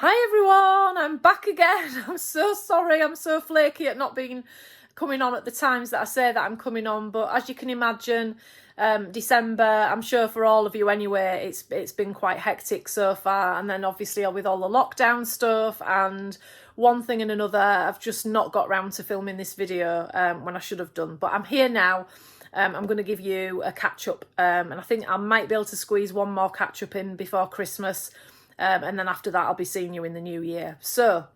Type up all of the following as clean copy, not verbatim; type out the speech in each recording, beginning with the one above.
Hi everyone, I'm back again. I'm so sorry, I'm so flaky at not being coming on at the times that I say that I'm coming on, but as you can imagine, December, I'm sure for all of you anyway, it's been quite hectic so far, and then obviously with all the lockdown stuff and one thing and another, I've just not got round to filming this video when I should have done, but I'm here now. I'm going to give you a catch up, and I think I might be able to squeeze one more catch up in before Christmas. And then after that, I'll be seeing you in the new year. So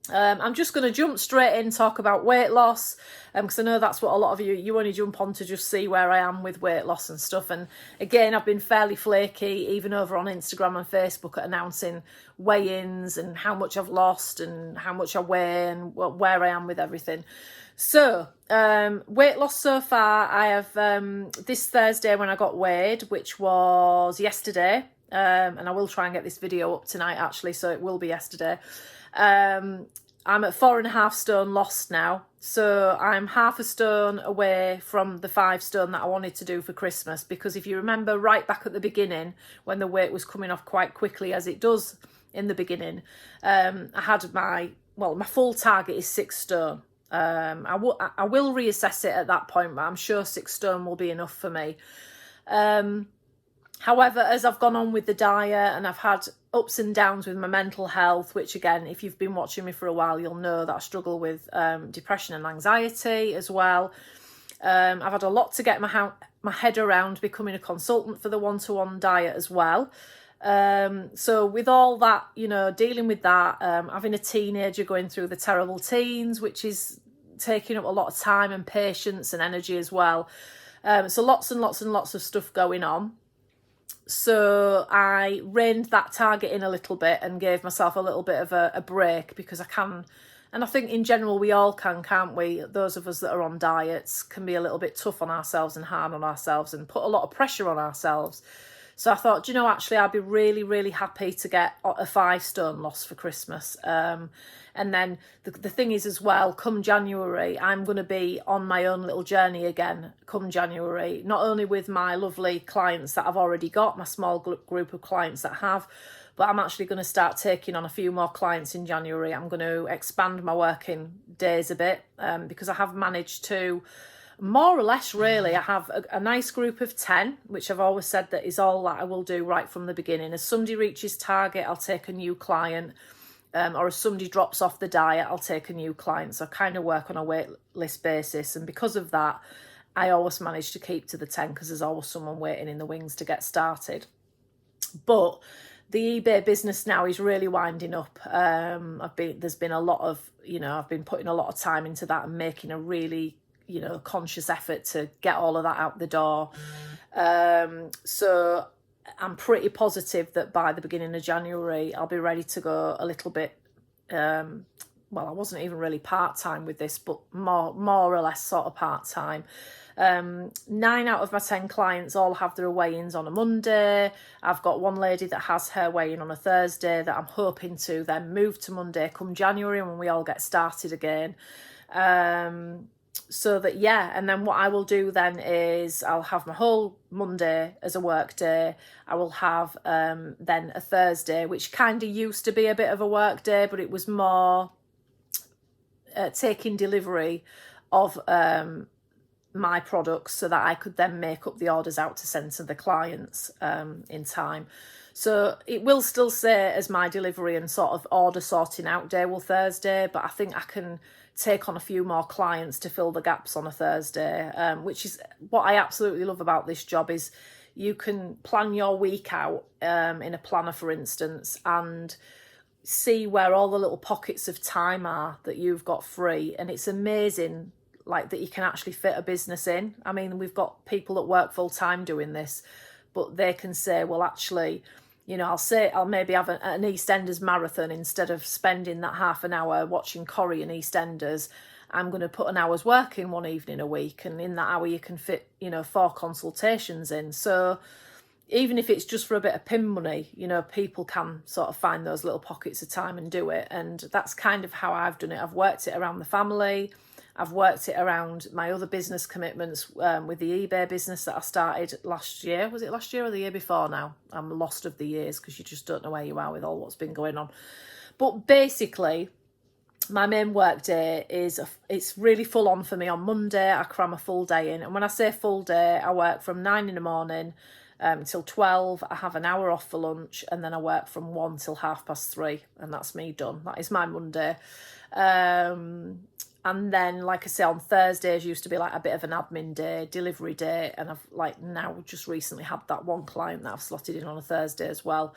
I'm just going to jump straight in, talk about weight loss, because I know that's what a lot of you only jump on to just see where I am with weight loss and stuff. And again, I've been fairly flaky, even over on Instagram and Facebook, at announcing weigh-ins and how much I've lost and how much I weigh and where I am with everything. So weight loss so far, I have this Thursday when I got weighed, which was yesterday. And I will try and get this video up tonight actually, so it will be yesterday. I'm at 4.5 stone lost now, so I'm half a stone away from the 5 stone that I wanted to do for Christmas, because if you remember right back at the beginning when the weight was coming off quite quickly, as it does in the beginning, I had my full target is 6 stone. I will reassess it at that point, but I'm sure 6 stone will be enough for me. However, as I've gone on with the diet and I've had ups and downs with my mental health, which again, if you've been watching me for a while, you'll know that I struggle with depression and anxiety as well. I've had a lot to get my head around becoming a consultant for the one-to-one diet as well. So with all that, dealing with that, having a teenager going through the terrible teens, which is taking up a lot of time and patience and energy as well. So lots and lots and lots of stuff going on. So I reined that target in a little bit and gave myself a little bit of a break, because I can, and I think in general we all can, can't we? Those of us that are on diets can be a little bit tough on ourselves and hard on ourselves and put a lot of pressure on ourselves. So I thought, actually I'd be really, really happy to get a 5 stone loss for Christmas. And then the thing is as well, come January, I'm going to be on my own little journey again, come January, not only with my lovely clients that I've already got, my small group of clients that I have, but I'm actually going to start taking on a few more clients in January. I'm going to expand my working days a bit, because I have managed to, more or less really, I have a nice group of 10, which I've always said that is all that I will do right from the beginning. As somebody reaches target, I'll take a new client, or if somebody drops off the diet, I'll take a new client. So I kind of work on a wait list basis, and because of that, I always manage to keep to the 10, because there's always someone waiting in the wings to get started. But the eBay business now is really winding up. There's been a lot of, I've been putting a lot of time into that and making a really conscious effort to get all of that out the door. So I'm pretty positive that by the beginning of January, I'll be ready to go a little bit, I wasn't even really part-time with this, but more or less sort of part-time. 9 out of my 10 clients all have their weigh-ins on a Monday. I've got one lady that has her weigh-in on a Thursday that I'm hoping to then move to Monday come January when we all get started again. So that, and then what I will do then is I'll have my whole Monday as a work day. I will have then a Thursday, which kind of used to be a bit of a work day, but it was more taking delivery of my products so that I could then make up the orders out to send to the clients in time. So it will still say as my delivery and sort of order sorting out day will Thursday, but I think I can take on a few more clients to fill the gaps on a Thursday, which is what I absolutely love about this job, is you can plan your week out in a planner, for instance, and see where all the little pockets of time are that you've got free. And it's amazing, like, that you can actually fit a business in. I mean, we've got people that work full time doing this, but they can say, well, actually, I'll maybe have an EastEnders marathon instead of spending that half an hour watching Corrie and EastEnders. I'm going to put an hour's work in one evening a week, and in that hour you can fit 4 consultations in. So even if it's just for a bit of pin money, people can sort of find those little pockets of time and do it. And that's kind of how I've done it. I've worked it around the family. I've worked it around my other business commitments with the eBay business that I started last year. Was it last year or the year before now? I'm lost of the years because you just don't know where you are with all what's been going on. But basically, my main work day it's really full on for me. On Monday, I cram a full day in. And when I say full day, I work from 9 in the morning till 12. I have an hour off for lunch, and then I work from 1 till 3:30, and that's me done. That is my Monday. And then, like I say, on Thursdays used to be like a bit of an admin day, delivery day, and I've like now just recently had that one client that I've slotted in on a Thursday as well.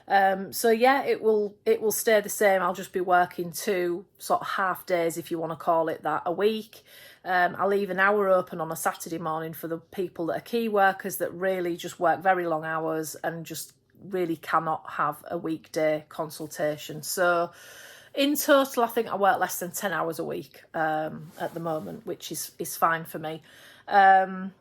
So yeah, it will stay the same. I'll just be working 2 sort of half days, if you want to call it that, a week. I'll leave an hour open on a Saturday morning for the people that are key workers that really just work very long hours and just really cannot have a weekday consultation. So in total, I think I work less than 10 hours a week at the moment, which is fine for me. But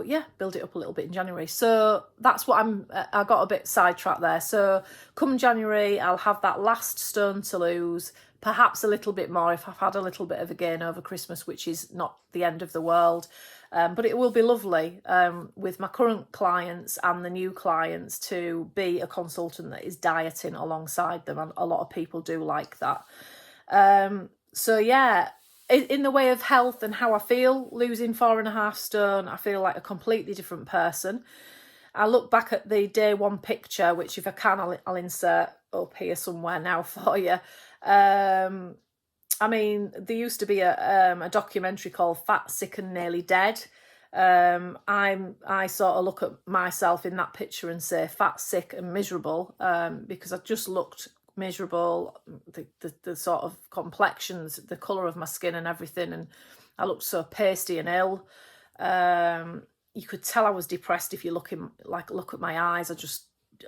yeah, build it up a little bit in January. So that's what I got a bit sidetracked there. So come January, I'll have that last stone to lose, perhaps a little bit more if I've had a little bit of a gain over Christmas, which is not the end of the world. But it will be lovely with my current clients and the new clients to be a consultant that is dieting alongside them. And a lot of people do like that. So yeah, in the way of health and how I feel, losing 4.5 stone, I feel like a completely different person. I look back at the day one picture, which if I can, I'll insert up here somewhere now for you. I mean, there used to be a documentary called Fat, Sick and Nearly Dead. I sort of look at myself in that picture and say fat, sick and miserable, because I just looked miserable, the sort of complexions, the colour of my skin and everything, and I looked so pasty and ill. You could tell I was depressed if you look at my eyes.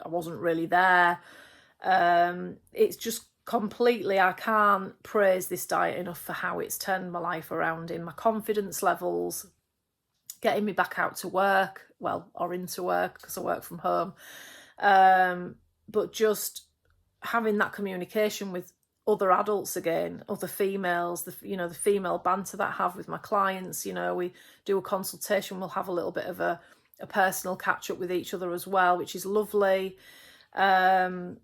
I wasn't really there. It's just completely, I can't praise this diet enough for how it's turned my life around in my confidence levels, getting me back out to work, or into work because I work from home, but just having that communication with other adults again, other females, the female banter that I have with my clients. We do a consultation, we'll have a little bit of a personal catch up with each other as well, which is lovely. The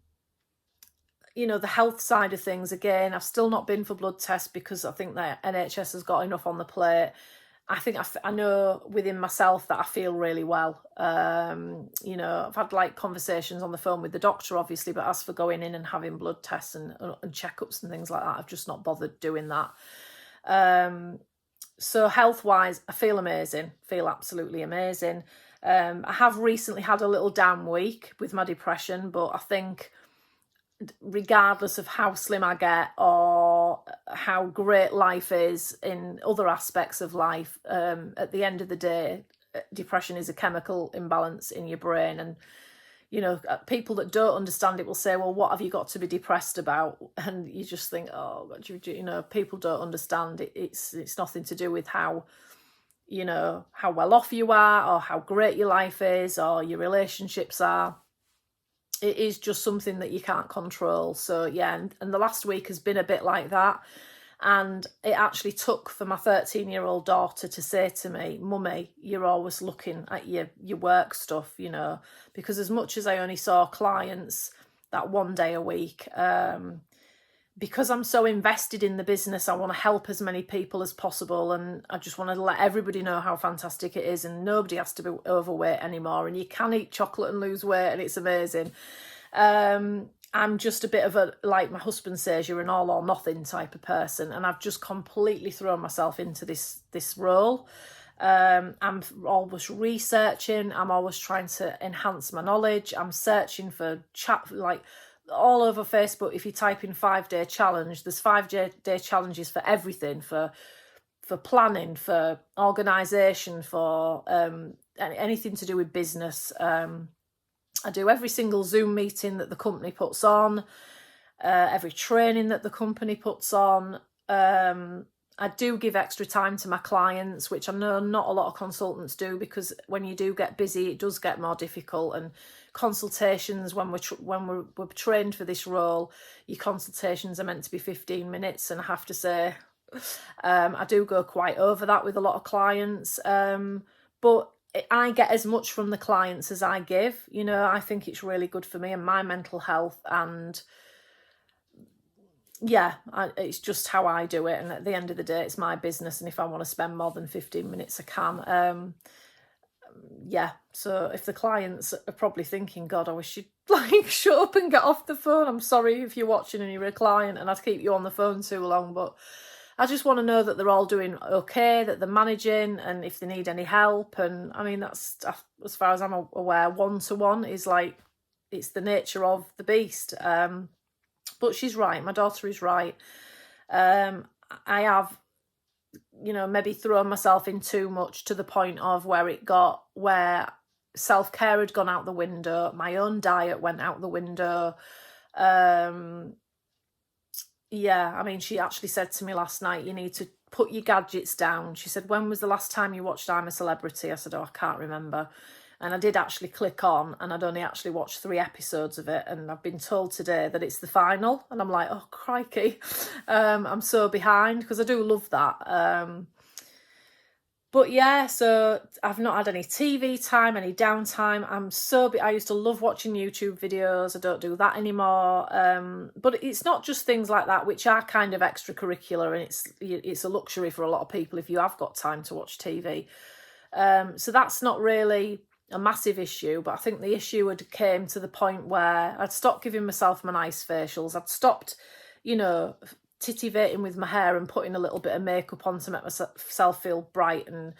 health side of things, again, I've still not been for blood tests because I think that NHS has got enough on the plate. I think I know within myself that I feel really well. I've had like conversations on the phone with the doctor, obviously, but as for going in and having blood tests and checkups and things like that, I've just not bothered doing that. So health-wise, I feel amazing, feel absolutely amazing. I have recently had a little down week with my depression, but I think regardless of how slim I get or how great life is in other aspects of life, at the end of the day, depression is a chemical imbalance in your brain. And people that don't understand it will say, well, what have you got to be depressed about? And you just think, oh God, people don't understand it. It's nothing to do with how well off you are or how great your life is or your relationships are. It is just something that you can't control. So yeah, and the last week has been a bit like that. And it actually took for my 13-year-old daughter to say to me, Mummy, you're always looking at your work stuff, because as much as I only saw clients that one day a week, because I'm so invested in the business, I want to help as many people as possible, and I just want to let everybody know how fantastic it is, and nobody has to be overweight anymore, and you can eat chocolate and lose weight, and it's amazing. I'm just a bit of a, like my husband says, you're an all or nothing type of person, and I've just completely thrown myself into this role. I'm always researching, I'm always trying to enhance my knowledge, I'm searching for all over Facebook. If you type in 5-day challenge, there's 5-day challenges for everything, for planning, for organisation, for anything to do with business. I do every single Zoom meeting that the company puts on, every training that the company puts on. I do give extra time to my clients, which I know not a lot of consultants do, because when you do get busy, it does get more difficult. And consultations, when we're trained for this role, your consultations are meant to be 15 minutes. And I have to say, I do go quite over that with a lot of clients, but I get as much from the clients as I give. You know, I think it's really good for me and my mental health, and yeah, it's just how I do it. And at the end of the day, it's my business, and if I want to spend more than 15 minutes, I can. Yeah, so if the clients are probably thinking, God, I wish you'd like shut up and get off the phone. I'm sorry if you're watching and you're a client and I'd keep you on the phone too long, but I just want to know that they're all doing okay, that they're managing, and if they need any help. And I mean, that's, as far as I'm aware, one-to-one is like, it's the nature of the beast. But she's right, my daughter is right. I have, you know, maybe thrown myself in too much to the point of where self-care had gone out the window, my own diet went out the window. Yeah, I mean, she actually said to me last night, you need to put your gadgets down. She said, when was the last time you watched I'm a Celebrity? I said, oh, I can't remember. And I did actually click on, and I'd only actually watched 3 episodes of it, and I've been told today that it's the final, and I'm like, oh, crikey. I'm so behind, because I do love that. But yeah, so I've not had any TV time, any downtime. I used to love watching YouTube videos. I don't do that anymore. But it's not just things like that, which are kind of extracurricular, and it's a luxury for a lot of people if you have got time to watch TV. So that's not really a massive issue, but I think the issue had came to the point where I'd stopped giving myself my nice facials. I'd stopped, you know, titivating with my hair and putting a little bit of makeup on to make myself feel bright, and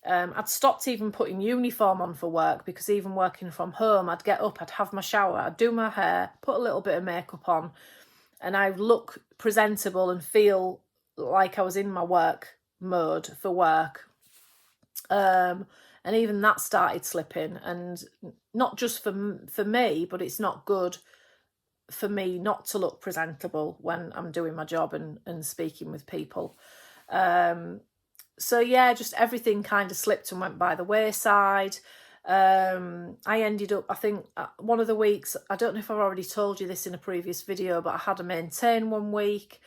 I'd stopped even putting uniform on for work, because even working from home, I'd get up, I'd have my shower, I'd do my hair, put a little bit of makeup on, and I'd look presentable and feel like I was in my work mode for work. And even that started slipping, and not just for me, but it's not good for me not to look presentable when I'm doing my job and speaking with people. So yeah, just everything kind of slipped and went by the wayside. I ended up, I think, one of the weeks, I don't know if I've already told you this in a previous video, but I had to maintain 1 week.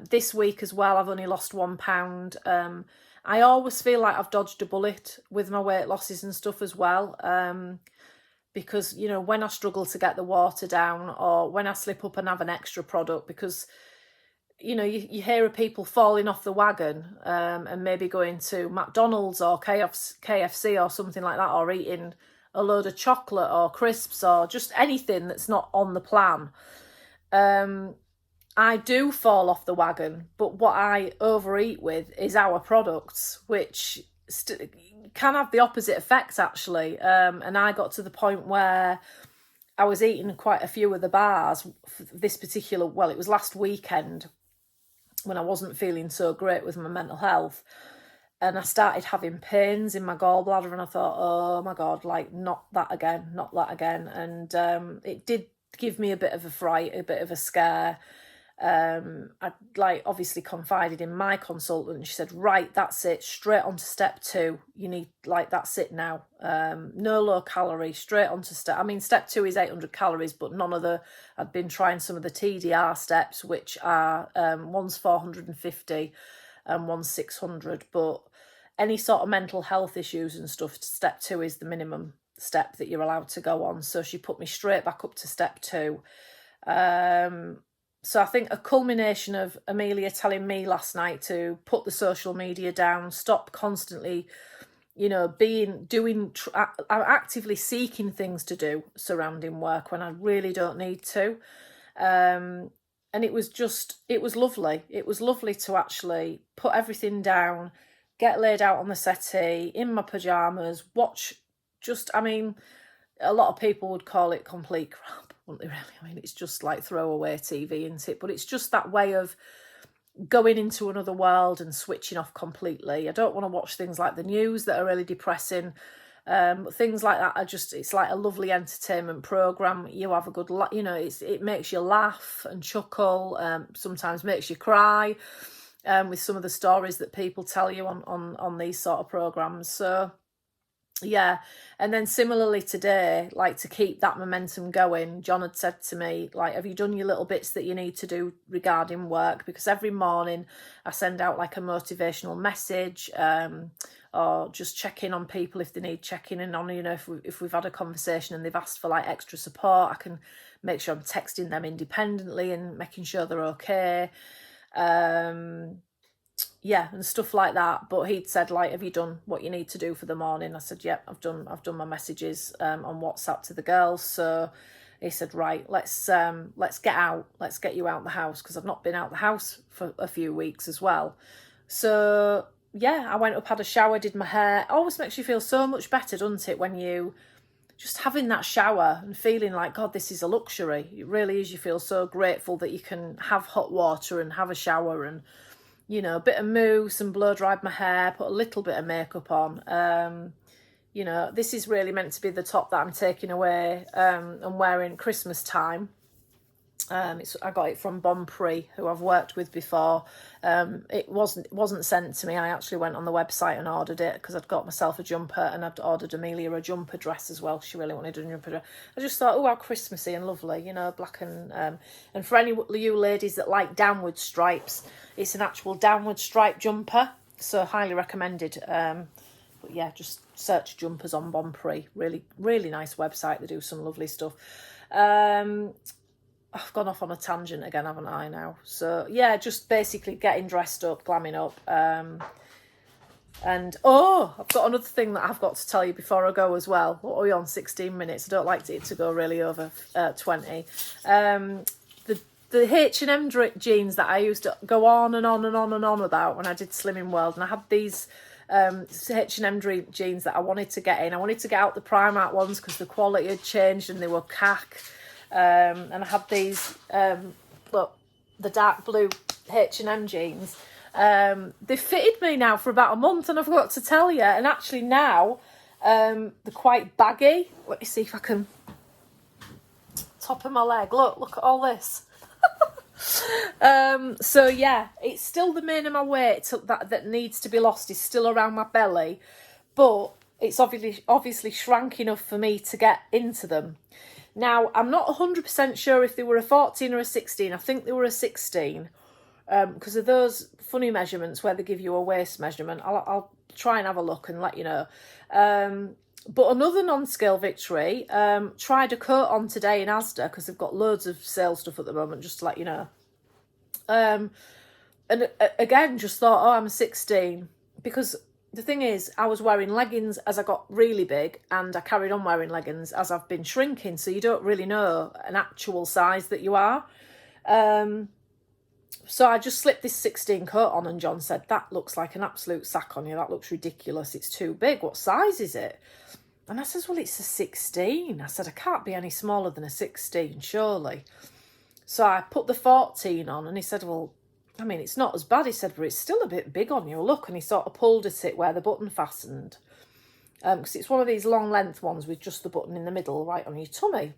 This week as well, I've only lost £1. I always feel like I've dodged a bullet with my weight losses and stuff as well. Because, you know, when I struggle to get the water down, or when I slip up and have an extra product, because, you know, you hear of people falling off the wagon and maybe going to McDonald's or KFC or something like that, or eating a load of chocolate or crisps or just anything that's not on the plan. I do fall off the wagon, but what I overeat with is our products, which can have the opposite effect, actually. And I got to the point where I was eating quite a few of the bars for this particular, well, it was last weekend when I wasn't feeling so great with my mental health. And I started having pains in my gallbladder, and I thought, oh my God, like, not that again, not that again. And it did give me a bit of a fright, a bit of a scare. I obviously confided in my consultant, and she said, right, that's it, straight on to step 2. You need, that's it now. No low calorie, straight on to step. I mean, step 2 is 800 calories, but I'd been trying some of the TDR steps, which are one's 450 and one's 600. But any sort of mental health issues and stuff, step 2 is the minimum step that you're allowed to go on. So she put me straight back up to step 2. So I think a culmination of Amelia telling me last night to put the social media down, stop constantly, you know, I'm actively seeking things to do surrounding work when I really don't need to. And it was lovely. It was lovely to actually put everything down, get laid out on the settee, in my pyjamas, watch I mean, a lot of people would call it complete crap, wouldn't they, really? I mean, it's just like throwaway TV, isn't it? But it's just that way of going into another world and switching off completely. I don't want to watch things like the news that are really depressing. Things like that are just, it's like a lovely entertainment program. You have a good, you know, it makes you laugh and chuckle, sometimes makes you cry, with some of the stories that people tell you on these sort of programs. So Yeah. And then similarly today, like to keep that momentum going, John had said to me, like, have you done your little bits that you need to do regarding work? Because every morning I send out like a motivational message, or just check in on people if they need checking in on, you know, if we've had a conversation and they've asked for like extra support, I can make sure I'm texting them independently and making sure they're okay. Yeah, and stuff like that. But he'd said, like, have you done what you need to do for the morning? I said, yep, I've done my messages on WhatsApp to the girls. So he said, right, let's get out, let's get you out the house, because I've not been out the house for a few weeks as well. So yeah, I went up, had a shower, did my hair. It always makes you feel so much better, doesn't it, when you just having that shower and feeling like, God, this is a luxury. It really is. You feel so grateful that you can have hot water and have a shower, and you know, a bit of mousse, and blow dried my hair, put a little bit of makeup on. You know, this is really meant to be the top that I'm taking away and wearing Christmas time. I got it from Bon Prix, who I've worked with before. It wasn't sent to me. I actually went on the website and ordered it because I'd got myself a jumper, and I'd ordered Amelia a jumper dress as well. She really wanted a jumper dress. I just thought, oh, how Christmassy and lovely, you know, black and for any of you ladies that like downward stripes, it's an actual downward stripe jumper, so highly recommended. But yeah, just search jumpers on Bon Prix. Really, really nice website. They do some lovely stuff. I've gone off on a tangent again, haven't I now? So yeah, just basically getting dressed up, glamming up. And I've got another thing that I've got to tell you before I go as well. What are we on? 16 minutes. I don't like it to go really over 20. The H&M jeans that I used to go on and on and on and on about when I did Slimming World, and I had these H&M jeans that I wanted to get in. I wanted to get out the Primark ones because the quality had changed and they were cack. And I had these, look, the dark blue H&M jeans. They fitted me now for about a month, and I've got to tell you, and actually now they're quite baggy. Let me see if I can, top of my leg, look at all this. So yeah, it's still the minimum weight that needs to be lost is still around my belly, but it's obviously shrank enough for me to get into them. Now, I'm not 100% sure if they were a 14 or a 16. I think they were a 16 because of those funny measurements where they give you a waist measurement. I'll try and have a look and let you know. But another non-scale victory, tried a coat on today in Asda because they've got loads of sale stuff at the moment, just to let you know. And again, just thought, I'm a 16 because the thing is, I was wearing leggings as I got really big, and I carried on wearing leggings as I've been shrinking, so you don't really know an actual size that you are. So I just slipped this 16 coat on, and John said, that looks like an absolute sack on you. That looks ridiculous. It's too big. What size is it? And I says, well, it's a 16. I said, I can't be any smaller than a 16, surely. So I put the 14 on, and he said, well, I mean, it's not as bad, he said, but it's still a bit big on you. Look, and he sort of pulled at it where the button fastened. Because it's one of these long length ones with just the button in the middle, right on your tummy.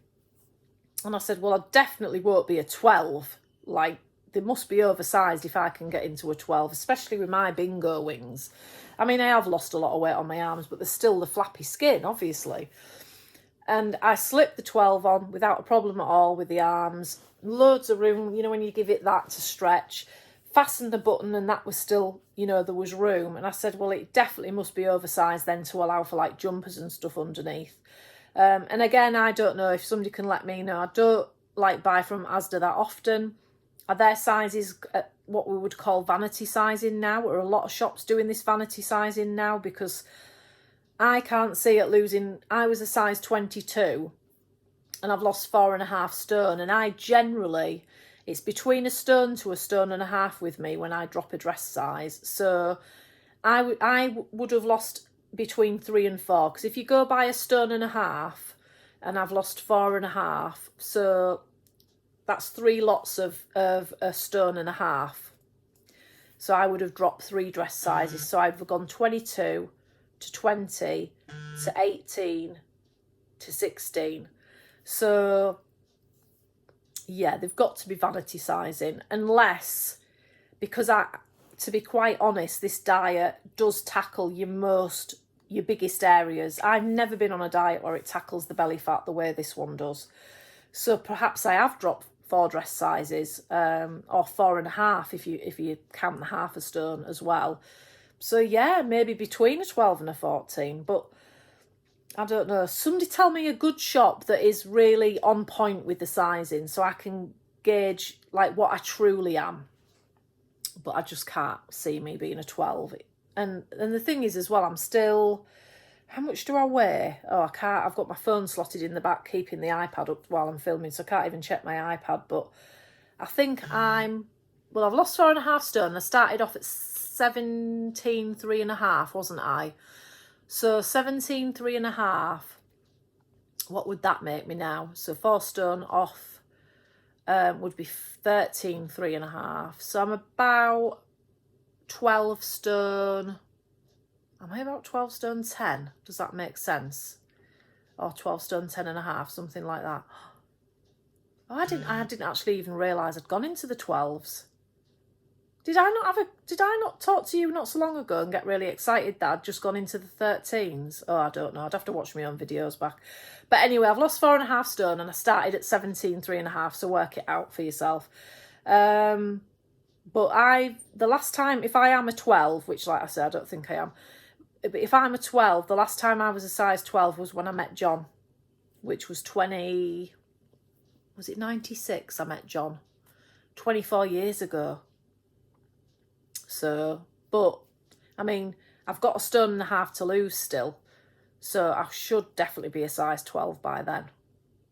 And I said, well, I definitely won't be a 12. Like, they must be oversized if I can get into a 12, especially with my bingo wings. I mean, I have lost a lot of weight on my arms, but there's still the flappy skin, obviously. And I slipped the 12 on without a problem at all with the arms. Loads of room, you know, when you give it that to stretch. Fastened the button, and that was still, you know, there was room. And I said, well, it definitely must be oversized then to allow for like jumpers and stuff underneath. And again, I don't know if somebody can let me know. I don't like buy from Asda that often. Are their sizes what we would call vanity sizing now? Are a lot of shops doing this vanity sizing now? Because I can't see it losing. I was a size 22 and I've lost 4.5 stone. And I generally, it's between a stone to a stone and a half with me when I drop a dress size. So I would have lost between 3 and 4. Because if you go by a stone and a half, and I've lost 4.5, so that's 3 lots of a stone and a half. So I would have dropped 3 dress sizes. So I'd have gone 22 to 20 to 18 to 16. So yeah, they've got to be vanity sizing, unless, because to be quite honest, this diet does tackle your most your biggest areas. I've never been on a diet where it tackles the belly fat the way this one does. So perhaps I have dropped 4 dress sizes, or 4.5 if you count the half a stone as well. So yeah, maybe between a 12 and a 14, but I don't know. Somebody tell me a good shop that is really on point with the sizing so I can gauge like what I truly am. But I just can't see me being a 12. And the thing is as well, I'm still, how much do I weigh? Oh, I can't, I've got my phone slotted in the back, keeping the iPad up while I'm filming, so I can't even check my iPad. But I think I've lost 4.5 stone. I started off at 17.3.5, wasn't I? So 17.3.5, what would that make me now? So 4 stone off would be 13.3.5. So I'm about 12 stone. Am I about 12 stone 10? Does that make sense? Or 12 stone 10.5, something like that. Oh, I didn't actually even realise I'd gone into the 12s. Did I not talk to you not so long ago and get really excited that I'd just gone into the 13s? Oh, I don't know. I'd have to watch my own videos back. But anyway, I've lost 4.5 stone and I started at 17.3.5, so work it out for yourself. But the last time, if I am a 12, which like I said, I don't think I am, but if I'm a 12, the last time I was a size 12 was when I met John, which was 96 I met John? 24 years ago. So, but, I mean, I've got a 1.5 stone to lose still. So I should definitely be a size 12 by then.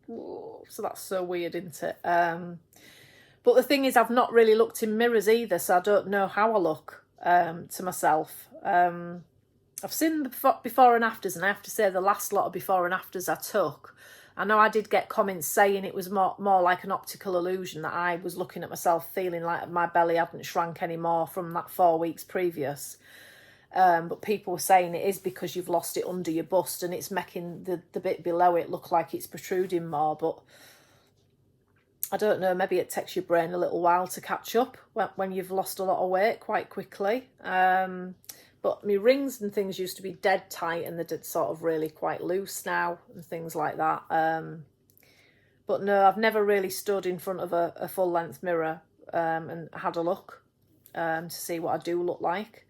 Ooh, so that's so weird, isn't it? But the thing is, I've not really looked in mirrors either, so I don't know how I look to myself. I've seen the before and afters, and I have to say the last lot of before and afters I took, I know I did get comments saying it was more like an optical illusion, that I was looking at myself feeling like my belly hadn't shrunk anymore from that 4 weeks previous. But people were saying it is because you've lost it under your bust and it's making the bit below it look like it's protruding more. But I don't know, maybe it takes your brain a little while to catch up when you've lost a lot of weight quite quickly. But my rings and things used to be dead tight and they're sort of really quite loose now and things like that. But no, I've never really stood in front of a full-length mirror and had a look to see what I do look like.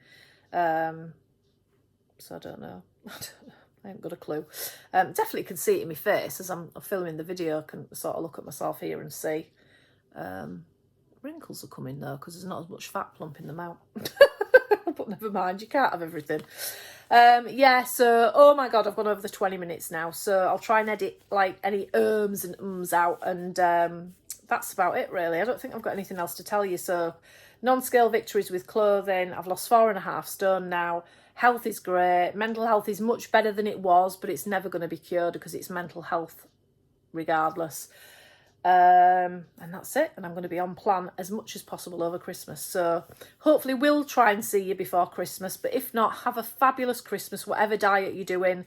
So I don't know. I haven't got a clue. Definitely can see it in my face as I'm filming the video. I can sort of look at myself here and see. Wrinkles are coming though because there's not as much fat plumping them out. But never mind, you can't have everything. Yeah, so, oh my God, I've gone over the 20 minutes now. So I'll try and edit like any and out. And that's about it, really. I don't think I've got anything else to tell you. So non-scale victories with clothing. I've lost 4.5 stone now. Health is great. Mental health is much better than it was, but it's never going to be cured because it's mental health regardless. And that's it. And I'm going to be on plan as much as possible over Christmas. So hopefully we'll try and see you before Christmas. But if not, have a fabulous Christmas, whatever diet you're doing.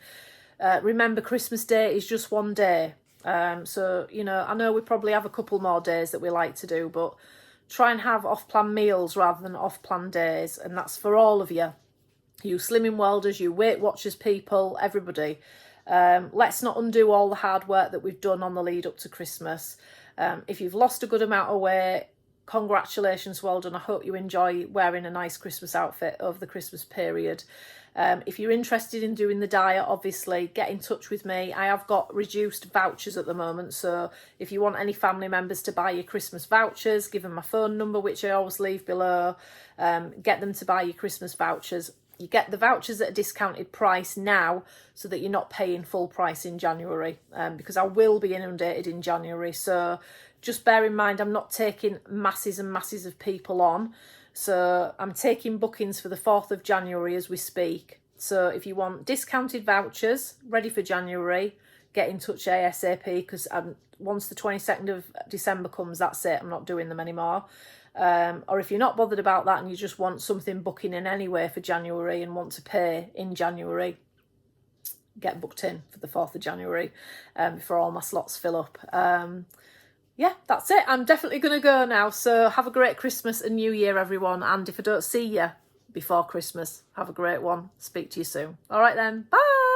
Remember, Christmas Day is just one day. So, you know, I know we probably have a couple more days that we like to do, but try and have off-plan meals rather than off-plan days. And that's for all of you. You Slimming Worlders, you Weight Watchers people, everybody. Let's not undo all the hard work that we've done on the lead up to Christmas. If you've lost a good amount of weight, congratulations, well done. I hope you enjoy wearing a nice Christmas outfit over the Christmas period. If you're interested in doing the diet, obviously get in touch with me. I have got reduced vouchers at the moment, so if you want any family members to buy your Christmas vouchers, give them my phone number, which I always leave below. Get them to buy your Christmas vouchers. You get the vouchers at a discounted price now so that you're not paying full price in January, because I will be inundated in January. So just bear in mind, I'm not taking masses and masses of people on. So I'm taking bookings for the 4th of January as we speak. So if you want discounted vouchers ready for January, get in touch ASAP, because once the 22nd of December comes, that's it. I'm not doing them anymore. Or if you're not bothered about that and you just want something booking in anyway for January and want to pay in January, get booked in for the 4th of January before all my slots fill up. Yeah, that's it. I'm definitely going to go now. So have a great Christmas and New Year, everyone. And if I don't see you before Christmas. Have a great one. Speak to you soon. All right then. Bye.